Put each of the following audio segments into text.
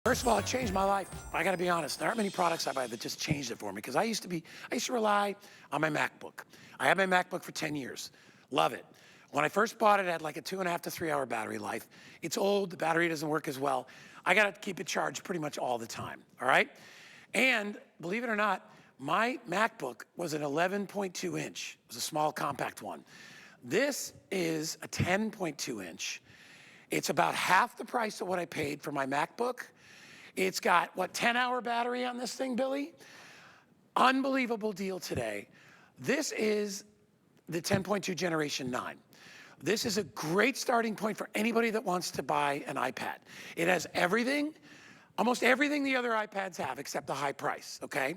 First of all, it changed my life. I gotta be honest, there aren't many products I buy that just changed it for me because I used to rely on my MacBook. I had my MacBook for 10 years. Love it. When I first bought it, it had like a 2.5 to 3 hour battery life. It's old, the battery doesn't work as well. I gotta keep it charged pretty much all the time, all right? And believe it or not, my MacBook was an 11.2 inch. It was a small compact one. This is a 10.2 inch. It's about half the price of what I paid for my MacBook. It's got, what, 10-hour battery on this thing, Billy? Unbelievable deal today. This is the 10.2 Generation 9. This is a great starting point for anybody that wants to buy an iPad. It has everything, almost everything the other iPads have except the high price, okay?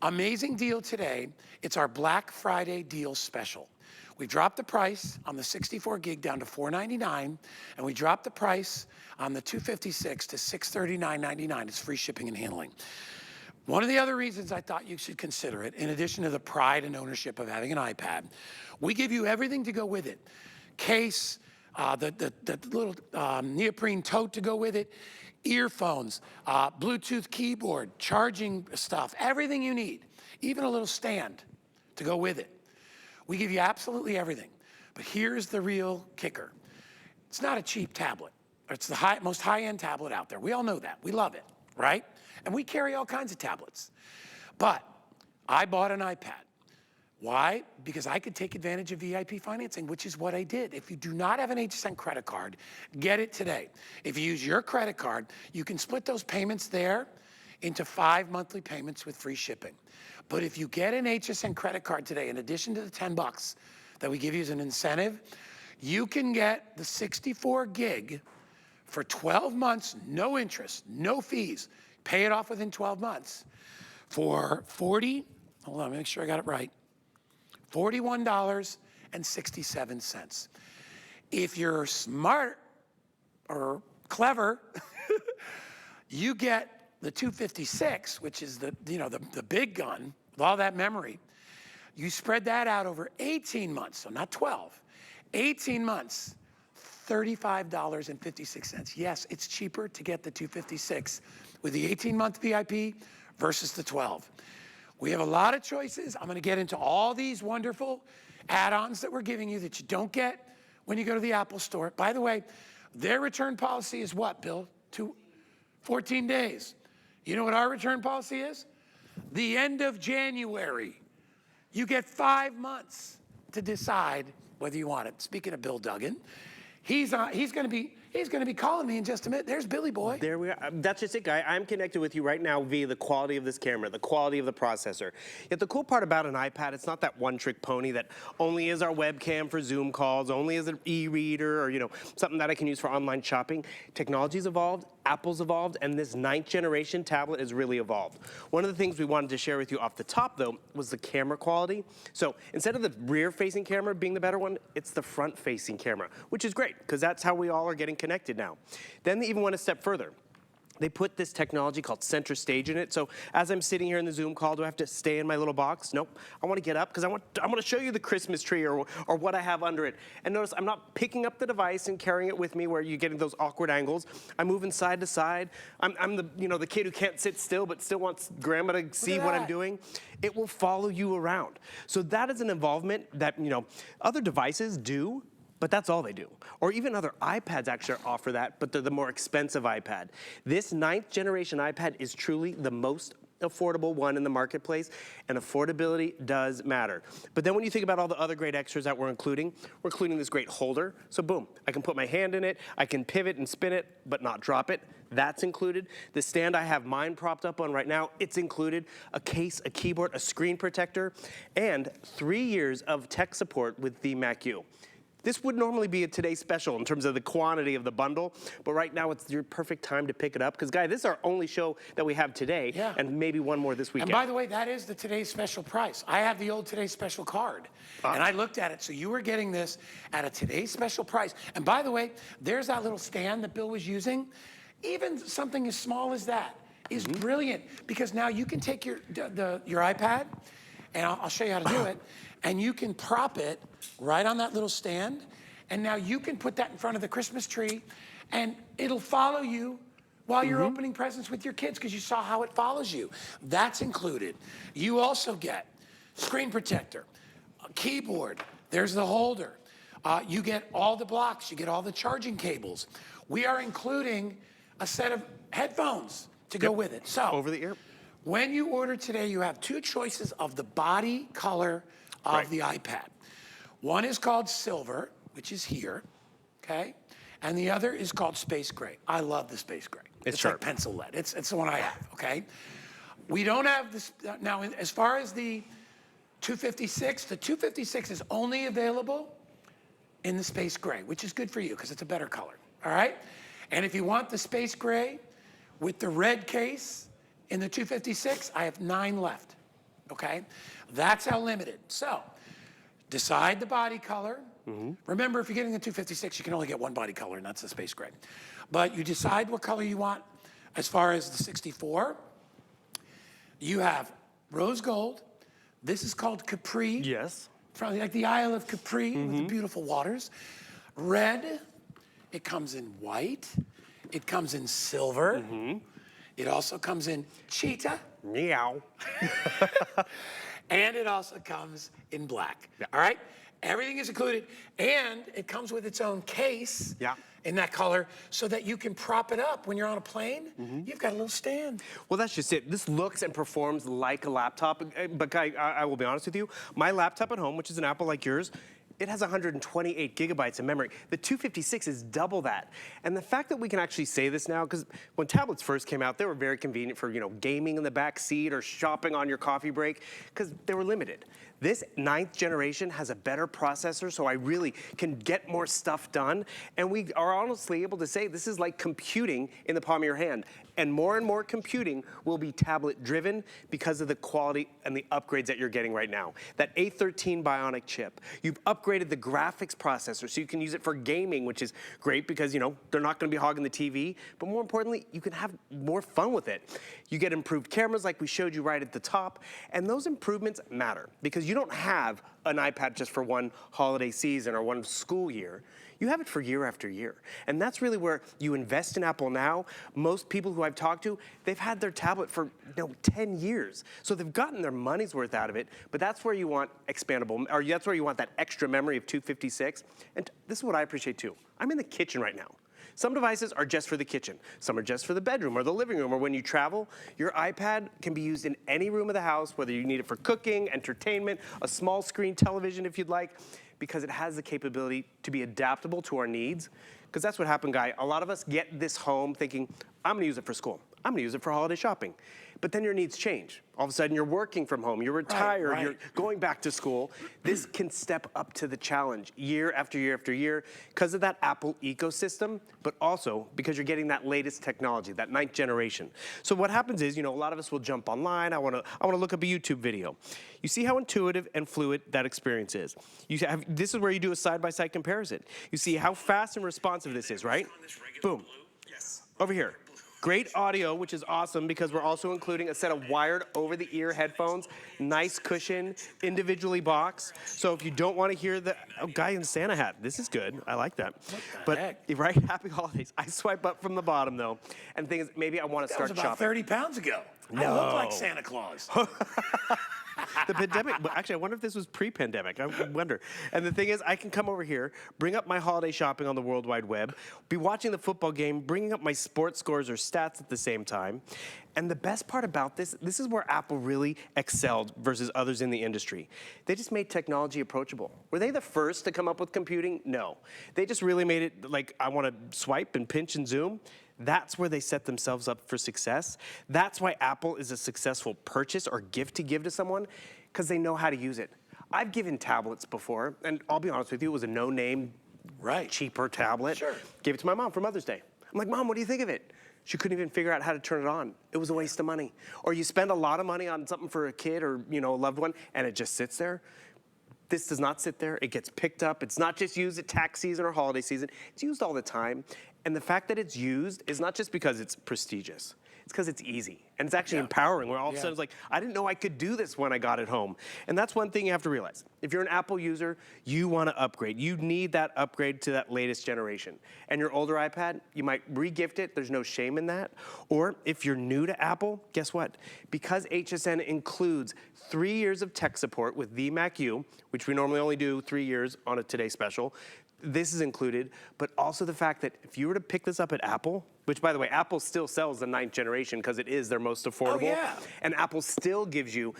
Amazing deal today. It's our Black Friday deal special. We dropped the price on the 64 gig down to $499, and we dropped the price on the 256 to $639.99. It's free shipping and handling. One of the other reasons I thought you should consider it, in addition to the pride and ownership of having an iPad, we give you everything to go with it. Case, the little neoprene tote to go with it, earphones, Bluetooth keyboard, charging stuff, everything you need, even a little stand to go with it. We give you absolutely everything. But here's the real kicker. It's not a cheap tablet. It's the most high-end tablet out there. We all know that. We love it, right? And we carry all kinds of tablets. But I bought an iPad. Why? Because I could take advantage of VIP financing, which is what I did. If you do not have an HSN credit card, get it today. If you use your credit card, you can split those payments there into 5 monthly payments with free shipping. But if you get an HSN credit card today, in addition to the 10 bucks that we give you as an incentive, you can get the 64 gig for 12 months, no interest, no fees. Pay it off within 12 months for hold on, let me make sure I got it right, $41.67. If you're smart or clever, you get the 256, which is the big gun with all that memory. You spread that out over 18 months, so not 12, 18 months, $35.56. Yes, it's cheaper to get the 256 with the 18-month VIP versus the 12. We have a lot of choices. I'm gonna get into all these wonderful add-ons that we're giving you that you don't get when you go to the Apple store. By the way, their return policy is what, Bill? 14 days. You know what our return policy is? The end of January. You get 5 months to decide whether you want it. Speaking of Bill Duggan, he's going to be calling me in just a minute. There's Billy Boy. There we are. That's just it, guy. I'm connected with you right now via the quality of this camera, the quality of the processor. Yet the cool part about an iPad, it's not that one-trick pony that only is our webcam for Zoom calls, only is an e-reader, or something that I can use for online shopping. Technology's evolved, Apple's evolved, and this 9th generation tablet has really evolved. One of the things we wanted to share with you off the top, though, was the camera quality. So instead of the rear-facing camera being the better one, it's the front-facing camera, which is great, because that's how we all are getting connected now. Then they even went a step further. They put this technology called center stage in it. So as I'm sitting here in the Zoom call, do I have to stay in my little box? Nope. I want to get up because I want to show you the Christmas tree or what I have under it. And notice I'm not picking up the device and carrying it with me where you're getting those awkward angles. I'm moving side to side. I'm the the kid who can't sit still but still wants grandma to see what I'm doing. It will follow you around. So that is an involvement that other devices do. But that's all they do. Or even other iPads actually offer that, but they're the more expensive iPad. This 9th generation iPad is truly the most affordable one in the marketplace, and affordability does matter. But then when you think about all the other great extras that we're including this great holder. So boom, I can put my hand in it, I can pivot and spin it, but not drop it. That's included. The stand I have mine propped up on right now, it's included. A case, a keyboard, a screen protector, and 3 years of tech support with the Mac U. This would normally be a today's special in terms of the quantity of the bundle, but right now it's your perfect time to pick it up because, guy, this is our only show that we have today, and maybe one more this weekend. And by the way, that is the today's special price. I have the old today's special card, and I looked at it, so you were getting this at a today's special price. And by the way, there's that little stand that Bill was using. Even something as small as that is brilliant because now you can take your iPad, and I'll show you how to do it, and you can prop it right on that little stand, and now you can put that in front of the Christmas tree, and it'll follow you while you're opening presents with your kids because you saw how it follows you. That's included. You also get screen protector, a keyboard, there's the holder. You get all the blocks, you get all the charging cables. We are including a set of headphones to go with it. So over the ear. when you order today, you have two choices of the body color of the iPad. One is called silver, which is here, okay? And the other is called space gray. I love the space gray. It's like pencil lead. It's the one I have, okay? We don't have this, now as far as the 256, the 256 is only available in the space gray, which is good for you because it's a better color, all right? And if you want the space gray with the red case in the 256, I have 9 left, okay? That's how limited. So decide the body color. Remember, if you're getting the 256, you can only get one body color, and that's the space gray. But you decide what color you want as far as the 64. You have rose gold. This is called Capri. Yes. From like the Isle of Capri with the beautiful waters. Red, it comes in white. It comes in silver. It also comes in cheetah. Meow. And it also comes in black. All right? Everything is included. And it comes with its own case in that color so that you can prop it up when you're on a plane. You've got a little stand. Well, that's just it. This looks and performs like a laptop. But Guy, I will be honest with you. My laptop at home, which is an Apple like yours, it has 128 gigabytes of memory. The 256 is double that. And the fact that we can actually say this now, because when tablets first came out, they were very convenient for, gaming in the back seat or shopping on your coffee break, because they were limited. This 9th generation has a better processor, so I really can get more stuff done. And we are honestly able to say this is like computing in the palm of your hand. And more computing will be tablet driven because of the quality and the upgrades that you're getting right now. That A13 Bionic chip. You've upgraded the graphics processor so you can use it for gaming, which is great because, they're not going to be hogging the TV. But more importantly, you can have more fun with it. You get improved cameras like we showed you right at the top. And those improvements matter because you don't have an iPad just for one holiday season or one school year. You have it for year after year. And that's really where you invest in Apple now. Most people who I've talked to, they've had their tablet for 10 years. So they've gotten their money's worth out of it, but that's where you want expandable, or that's where you want that extra memory of 256. And this is what I appreciate too. I'm in the kitchen right now. Some devices are just for the kitchen. Some are just for the bedroom or the living room, or when you travel, your iPad can be used in any room of the house, whether you need it for cooking, entertainment, a small screen television if you'd like, because it has the capability to be adaptable to our needs. Because that's what happened, Guy. A lot of us get this home thinking, I'm gonna use it for school. I'm gonna use it for holiday shopping. But then your needs change. All of a sudden you're working from home, you're retired, you're going back to school. This can step up to the challenge year after year after year because of that Apple ecosystem, but also because you're getting that latest technology, that 9th generation. So what happens is, a lot of us will jump online. I wanna look up a YouTube video. You see how intuitive and fluid that experience is. This is where you do a side-by-side comparison. You see how fast and responsive this is, right? Boom. Over here. Great audio, which is awesome because we're also including a set of wired over-the-ear headphones, nice cushion, individually boxed. So if you don't want to hear the guy in Santa hat, this is good. I like that. What the heck? Right, happy holidays. I swipe up from the bottom though, and the thing is, maybe I want to start That was about shopping. 30 pounds ago. I look like Santa Claus. The pandemic, actually, I wonder if this was pre-pandemic. I wonder. And the thing is, I can come over here, bring up my holiday shopping on the World Wide Web, be watching the football game, bringing up my sports scores or stats at the same time. And the best part about this is where Apple really excelled versus others in the industry. They just made technology approachable. Were they the first to come up with computing? No. They just really made it like, I want to swipe and pinch and zoom. That's where they set themselves up for success. That's why Apple is a successful purchase or gift to give to someone, because they know how to use it. I've given tablets before, and I'll be honest with you, it was a no-name, cheaper tablet. Sure. Gave it to my mom for Mother's Day. I'm like, Mom, what do you think of it? She couldn't even figure out how to turn it on. It was a waste of money. Or you spend a lot of money on something for a kid or a loved one, and it just sits there. This does not sit there. It gets picked up. It's not just used at tax season or holiday season. It's used all the time. And the fact that it's used is not just because it's prestigious. It's because it's easy. And it's actually empowering, where all of a sudden it's like, I didn't know I could do this when I got it home. And that's one thing you have to realize. If you're an Apple user, you want to upgrade. You need that upgrade to that latest generation. And your older iPad, you might re-gift it. There's no shame in that. Or if you're new to Apple, guess what? Because HSN includes 3 years of tech support with the Mac U, which we normally only do 3 years on a Today Special, this is included, but also the fact that if you were to pick this up at Apple, which by the way, Apple still sells the 9th generation because it is their most affordable. And Apple still gives you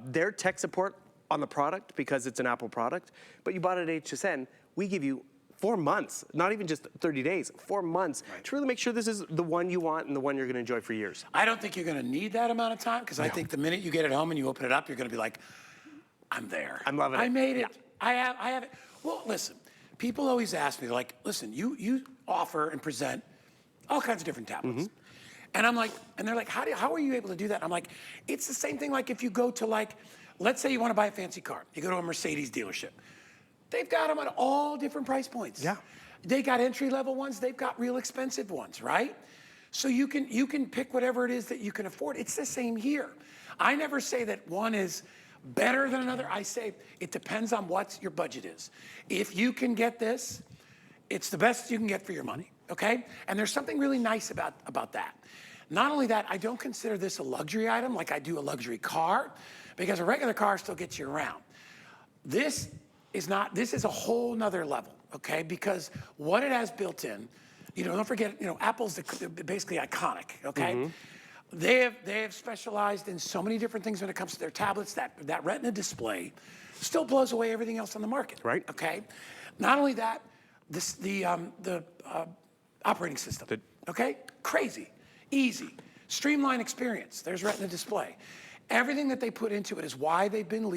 their tech support on the product because it's an Apple product, but you bought it at HSN, we give you 4 months, not even just 30 days, 4 months to really make sure this is the one you want and the one you're gonna enjoy for years. I don't think you're gonna need that amount of time because I think the minute you get it home and you open it up, you're gonna be like, I'm there. I'm loving it. I made it. I have it. Well, listen, people always ask me, like, listen, you offer and present all kinds of different tablets. And I'm like, and they're like, how are you able to do that? I'm like, it's the same thing like if you go to like, let's say you want to buy a fancy car. You go to a Mercedes dealership. They've got them at all different price points. They got entry-level ones. They've got real expensive ones, right? So you can pick whatever it is that you can afford. It's the same here. I never say that one is better than another. I say it depends on what your budget is. If you can get this, it's the best you can get for your money, okay? And there's something really nice about that. Not only that, I don't consider this a luxury item like I do a luxury car, because a regular car still gets you around. This is not, this is a whole nother level, okay? Because what it has built in, don't forget, Apple's basically iconic, okay? They have specialized in so many different things when it comes to their tablets. That Retina display still blows away everything else on the market. Right. Okay. Not only that, the operating system. Okay. Crazy, easy, streamlined experience. There's Retina display. Everything that they put into it is why they've been the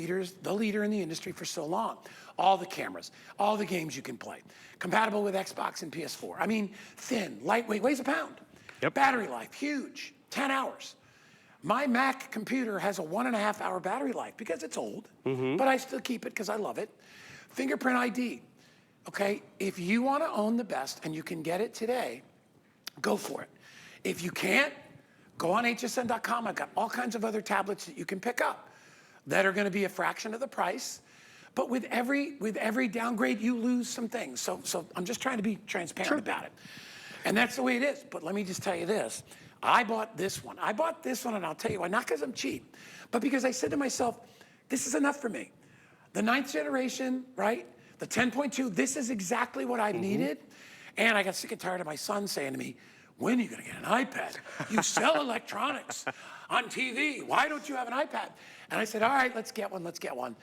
leader in the industry for so long. All the cameras, all the games you can play, compatible with Xbox and PS4. I mean, thin, lightweight, weighs a pound. Battery life, huge. 10 hours. My Mac computer has a 1.5 hour battery life because it's old, but I still keep it because I love it. Fingerprint ID, okay? If you want to own the best and you can get it today, go for it. If you can't, go on hsn.com. I've got all kinds of other tablets that you can pick up that are going to be a fraction of the price. But with every downgrade, you lose some things. So I'm just trying to be transparent about it. And that's the way it is. But let me just tell you this. I bought this one. And I'll tell you why. Not because I'm cheap, but because I said to myself, this is enough for me. The 9th generation, right? The 10.2, this is exactly what I needed. And I got sick and tired of my son saying to me, when are you going to get an iPad? You sell electronics on TV. Why don't you have an iPad? And I said, all right, let's get one.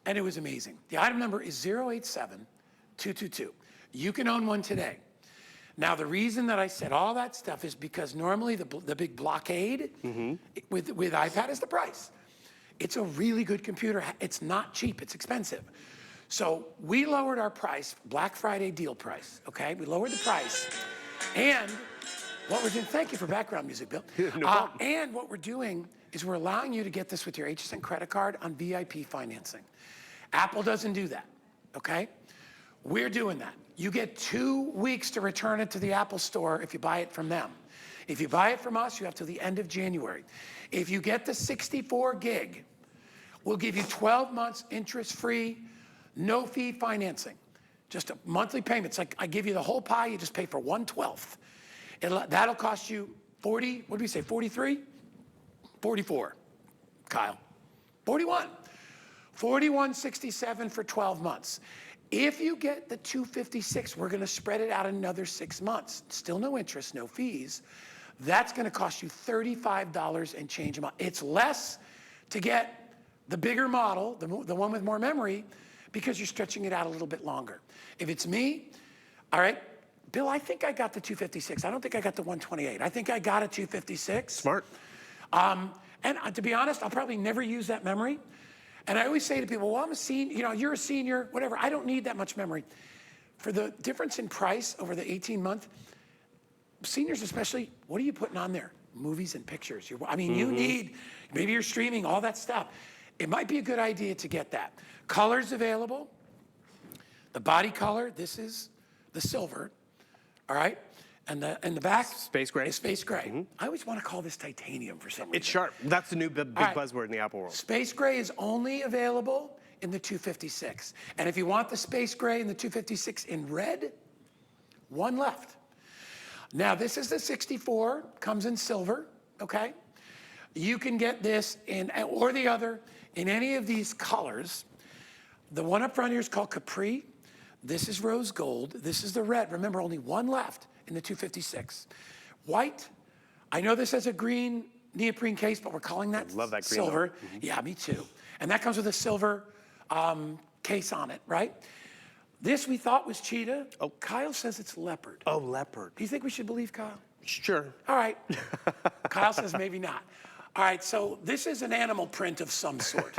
And it was amazing. The item number is 087222. You can own one today. Now, the reason that I said all that stuff is because normally the big blockade with iPad is the price. It's a really good computer. It's not cheap, it's expensive. So we lowered our price, Black Friday deal price, okay? We lowered the price. And what we're doing, thank you for background music, Bill. No problem. And what we're doing is we're allowing you to get this with your HSN credit card on VIP financing. Apple doesn't do that, okay? We're doing that. You get 2 weeks to return it to the Apple Store if you buy it from them. If you buy it from us, you have till the end of January. If you get the 64 gig, we'll give you 12 months interest-free, no-fee financing. Just a monthly payment. It's like I give you the whole pie, you just pay for 1/12. That'll cost you 40, what did we say, 43? 44, Kyle. 41. 41.67 for 12 months. If you get the 256, we're gonna spread it out another 6 months. Still no interest, no fees. That's gonna cost you $35 and change a month. It's less to get the bigger model, the one with more memory, because you're stretching it out a little bit longer. If it's me, all right, Bill, I think I got the 256. I don't think I got the 128. I think I got a 256. Smart. And to be honest, I'll probably never use that memory. And I always say to people, well, I'm a senior, you're a senior, whatever. I don't need that much memory. For the difference in price over the 18-month, seniors especially, what are you putting on there? Movies and pictures. You need, maybe you're streaming, all that stuff. It might be a good idea to get that. Colors available. The body color, this is the silver, all right? And the back Space gray. is space gray. I always want to call this titanium for some reason. It's sharp. That's the new big right. buzzword in the Apple world. Space gray is only available in the 256. And if you want the space gray in the 256 in red, one left. Now, this is the 64, comes in silver, okay? You can get this in, or the other, in any of these colors. The one up front here is called Capri. This is rose gold. This is the red. Remember, only one left in the 256. White. I know this has a green neoprene case, but we're calling that love that green silver. Yeah, me too. And that comes with a silver case on it, right? This we thought was cheetah. Oh, Kyle says it's leopard. Oh, leopard. Do you think we should believe Kyle? Sure. All right. Kyle says maybe not. All right, so this is an animal print of some sort.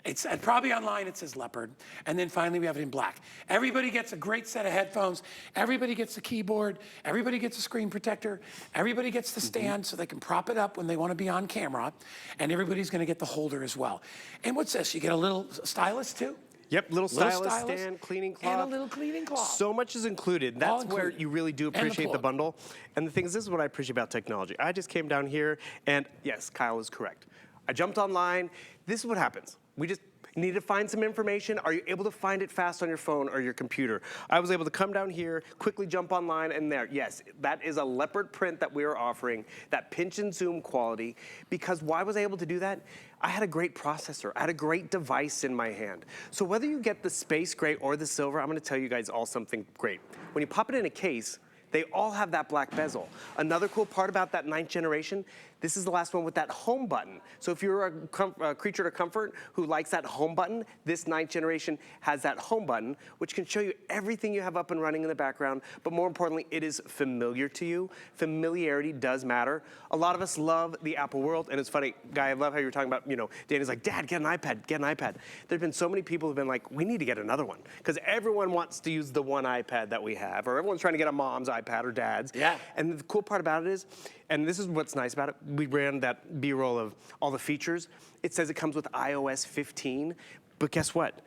It's probably online it says leopard. And then finally we have it in black. Everybody gets a great set of headphones. Everybody gets a keyboard. Everybody gets a screen protector. Everybody gets the stand so they can prop it up when they want to be on camera. And everybody's going to get the holder as well. And what's this? You get a little stylus too? Yep, little stylus stand, cleaning cloth. And a little cleaning cloth. So much is included. That's where included. you really do appreciate the bundle. And the thing is, this is what I appreciate about technology. I just came down here, and yes, Kyle is correct. I jumped online. This is what happens. We just need to find some information. Are you able to find it fast on your phone or your computer? I was able to come down here, quickly jump online, and there, yes, that is a leopard print that we are offering, that pinch and zoom quality. Because why was I able to do that? I had a great processor. I had a great device in my hand. So whether you get the space gray or the silver, I'm gonna tell you guys all something great. When you pop it in a case, they all have that black bezel. Another cool part about that 9th generation, this is the last one with that home button. So if you're a creature to comfort who likes that home button, this 9th generation has that home button, which can show you everything you have up and running in the background, but more importantly, it is familiar to you. Familiarity does matter. A lot of us love the Apple world, and it's funny, Guy, I love how you're talking about, Danny's like, Dad, get an iPad, get an iPad. There've been so many people who've been like, we need to get another one, because everyone wants to use the one iPad that we have, or everyone's trying to get a mom's iPad or dad's. Yeah. And the cool part about it is, and this is what's nice about it, we ran that B-roll of all the features. It says it comes with iOS 15, but guess what?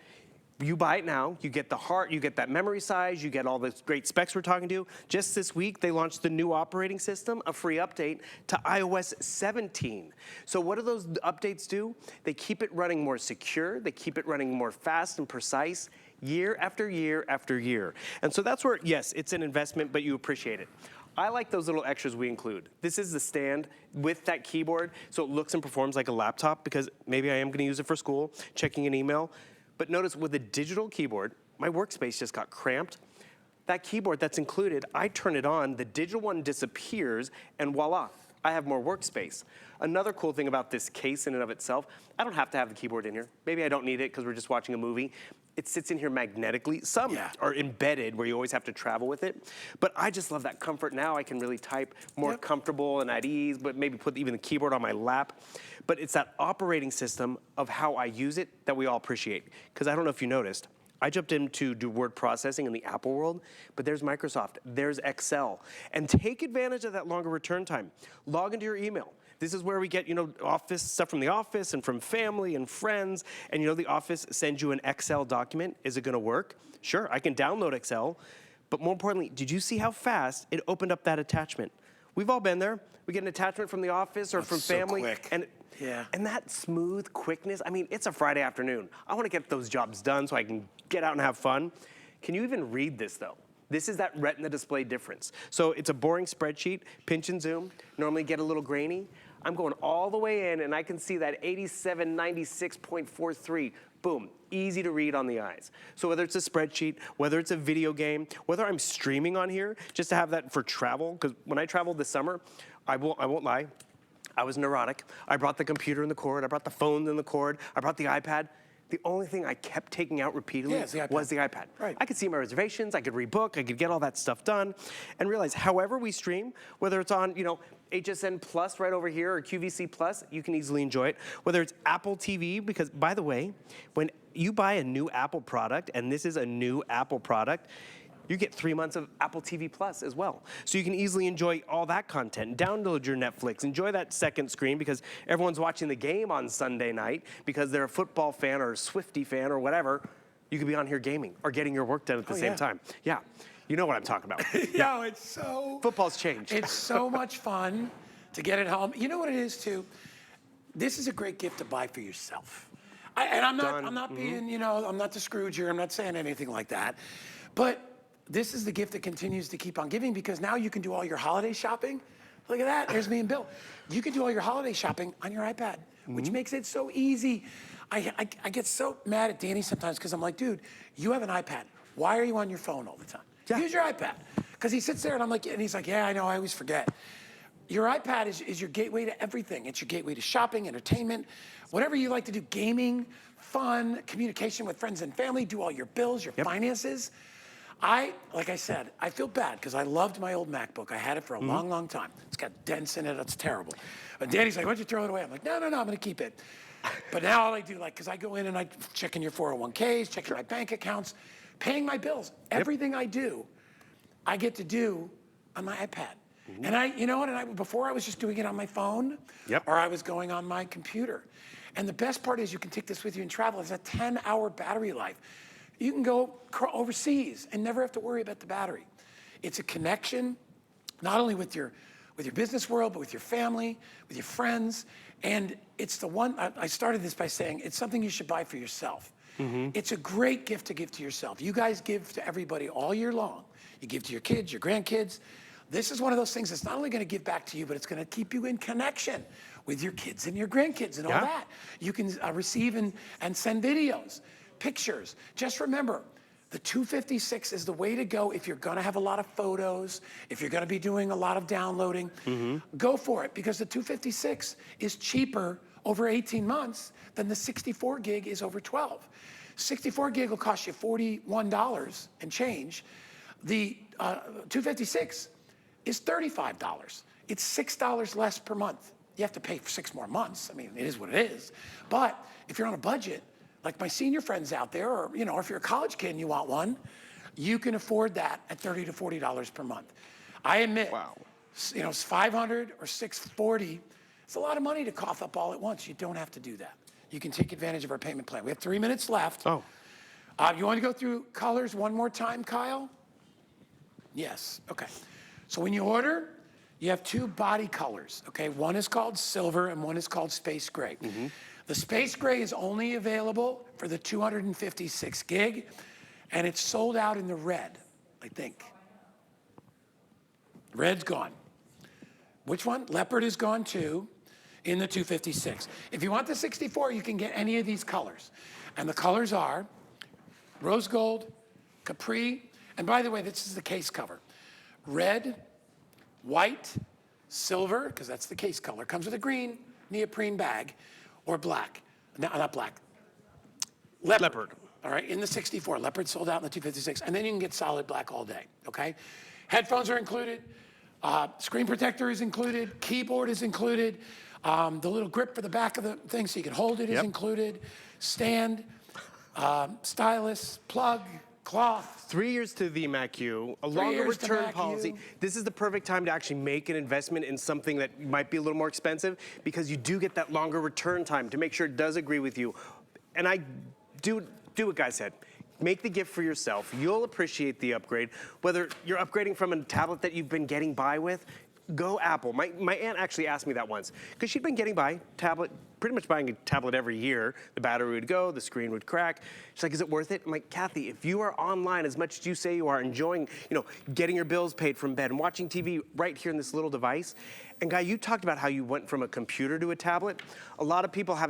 You buy it now, you get the heart, you get that memory size, you get all the great specs we're talking to. Just this week, they launched the new operating system, a free update to iOS 17. So what do those updates do? They keep it running more secure, they keep it running more fast and precise, year after year after year. And so that's where, yes, it's an investment, but you appreciate it. I like those little extras we include. This is the stand with that keyboard, so it looks and performs like a laptop, because maybe I am gonna use it for school, checking an email. But notice with a digital keyboard, my workspace just got cramped. That keyboard that's included, I turn it on, the digital one disappears, and voila, I have more workspace. Another cool thing about this case in and of itself, I don't have to have the keyboard in here. Maybe I don't need it because we're just watching a movie. It sits in here magnetically. Some are embedded where you always have to travel with it. But I just love that comfort now. I can really type more comfortable and at ease, but maybe put even the keyboard on my lap. But it's that operating system of how I use it that we all appreciate. Because I don't know if you noticed, I jumped in to do word processing in the Apple world, but there's Microsoft, there's Excel. And take advantage of that longer return time. Log into your email. This is where we get, office stuff from the office and from family and friends. And the office sends you an Excel document. Is it gonna work? Sure, I can download Excel. But more importantly, did you see how fast it opened up that attachment? We've all been there. We get an attachment from the office or from family. Quick. And that smooth quickness, I mean, it's a Friday afternoon. I wanna get those jobs done so I can get out and have fun. Can you even read this though? This is that Retina display difference. So it's a boring spreadsheet, pinch and zoom, normally get a little grainy. I'm going all the way in and I can see that 8796.43, boom, easy to read on the eyes. So whether it's a spreadsheet, whether it's a video game, whether I'm streaming on here, just to have that for travel, because when I traveled this summer, I won't lie, I was neurotic. I brought the computer and the cord, I brought the phone and the cord, I brought the iPad. The only thing I kept taking out repeatedly was the iPad. Right. I could see my reservations, I could rebook, I could get all that stuff done, and realize however we stream, whether it's on, HSN Plus right over here or QVC Plus, you can easily enjoy it. Whether it's Apple TV, because by the way, when you buy a new Apple product, and this is a new Apple product, you get 3 months of Apple TV Plus as well. So you can easily enjoy all that content, download your Netflix, enjoy that second screen because everyone's watching the game on Sunday night because they're a football fan or a Swiftie fan or whatever. You could be on here gaming or getting your work done at the same time. Yeah. You know what I'm talking about. No, it's so... Football's changed. It's so much fun to get it home. You know what it is, too? This is a great gift to buy for yourself. I'm not being, you know, I'm not the Scrooger. I'm not saying anything like that. But this is the gift that continues to keep on giving, because now you can do all your holiday shopping. Look at that. There's me and Bill. You can do all your holiday shopping on your iPad, which makes it so easy. I get so mad at Danny sometimes because I'm like, dude, you have an iPad. Why are you on your phone all the time? Yeah. Use your iPad. Because he sits there and I'm like, and he's like, yeah, I know, I always forget. Your iPad is your gateway to everything. It's your gateway to shopping, entertainment, whatever you like to do, gaming, fun, communication with friends and family, do all your bills, your finances. Like I said, I feel bad because I loved my old MacBook. I had it for a long, long time. It's got dents in it. It's terrible. But Danny's like, why don't you throw it away? I'm like, no, I'm going to keep it. But now all I do, like, because I go in and I check in your 401ks, checking my bank accounts, paying my bills. Everything I do, I get to do on my iPad. And you know what? Before I was just doing it on my phone, or I was going on my computer. And the best part is you can take this with you and travel. It's a 10-hour battery life. You can go overseas and never have to worry about the battery. It's a connection, not only with your business world, but with your family, with your friends. And it's the one, I started this by saying, it's something you should buy for yourself. It's a great gift to give to yourself. You guys give to everybody all year long. You give to your kids, your grandkids. This is one of those things that's not only going to give back to you, but it's going to keep you in connection with your kids and your grandkids and all that. You can receive and send videos, pictures. Just remember, the 256 is the way to go if you're going to have a lot of photos, if you're going to be doing a lot of downloading. Go for it, because the 256 is cheaper over 18 months than the 64 gig is over 12. 64 gig will cost you $41 and change. The 256 is $35. It's $6 less per month. You have to pay for 6 more months. I mean, it is what it is. But if you're on a budget, like my senior friends out there, or you know, if you're a college kid and you want one, you can afford that at $30 to $40 per month. I admit, you know, it's $500 or $640. It's a lot of money to cough up all at once. You don't have to do that. You can take advantage of our payment plan. We have 3 minutes left. You want to go through colors one more time, Kyle? Yes. Okay. So when you order, you have 2 body colors. Okay. One is called silver and one is called space gray. The space gray is only available for the 256 gig, and it's sold out in the red, I think. Red's gone. Which one? Leopard is gone too in the 256. If you want the 64, you can get any of these colors. And the colors are rose gold, capri, and by the way, this is the case cover. Red, white, silver, because that's the case color. Comes with a green neoprene bag, or black. No, not black. Leopard. All right, in the 64. Leopard sold out in the 256. And then you can get solid black all day, okay? Headphones are included. Screen protector is included. Keyboard is included. The little grip for the back of the thing so you can hold it is included. Stand, stylus, plug, cloth. 3 years to the VMAQ, a longer return policy. This is the perfect time to actually make an investment in something that might be a little more expensive, because you do get that longer return time to make sure it does agree with you. And I do what Guy said. Make the gift for yourself. You'll appreciate the upgrade. Whether you're upgrading from a tablet that you've been getting by with, go Apple. My aunt actually asked me that once, because she'd been getting by pretty much buying a tablet every year. The battery would go, the screen would crack. She's like, is it worth it? I'm like, Kathy, if you are online as much as you say you are, enjoying, you know, getting your bills paid from bed and watching TV right here in this little device. And Guy, you talked about how you went from a computer to a tablet. A lot of people have that